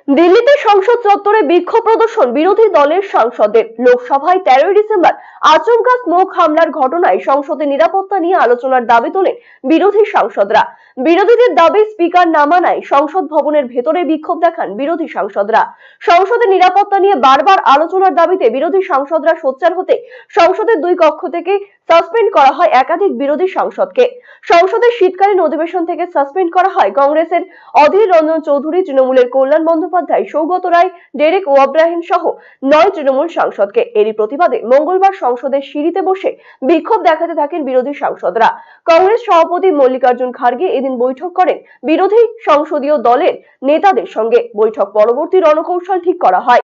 দিল্লিতে সংসদ চত্বরে বিক্ষোভ প্রদর্শন বিরোধী দলের সাংসদদের। লোকসভায় 13 ডিসেম্বর আচমকা স্মোক হামলার ঘটনায় সংসদের নিরাপত্তা নিয়ে আলোচনার দাবি তোলেন বিরোধী সাংসদরা। বিরোধীদের দাবি স্পিকার না মানায় সংসদ ভবনের ভেতরে বিক্ষোভ দেখান বিরোধী সাংসদরা। সংসদের নিরাপত্তা নিয়ে বারবার আলোচনার দাবিতে বিরোধী সাংসদরা সোচ্চার হতে সংসদের দুই কক্ষ থেকে সাসপেন্ড করা হয় একাধিক বিরোধী সাংসদকে। সংসদের শীতকালীন অধিবেশন থেকে সাসপেন্ড করা হয় কংগ্রেসের অধীর রঞ্জন চৌধুরী, তৃণমূলের কল্যাণ বন্দ্যোপাধ্যায়, সৌগত রায়, ডেরেক ওব্রাহিম সহ 9 তৃণমূল সাংসদকে। এরই প্রতিবাদে মঙ্গলবার সংসদের সিঁড়িতে বসে বিক্ষোভ দেখাতে থাকেন বিরোধী সাংসদরা। কংগ্রেস সভাপতি মল্লিকার্জুন খার্গে এদিন বৈঠক করেন বিরোধী সংসদীয় দলের নেতাদের সঙ্গে। বৈঠক পরবর্তী রণকৌশল ঠিক করা হয়।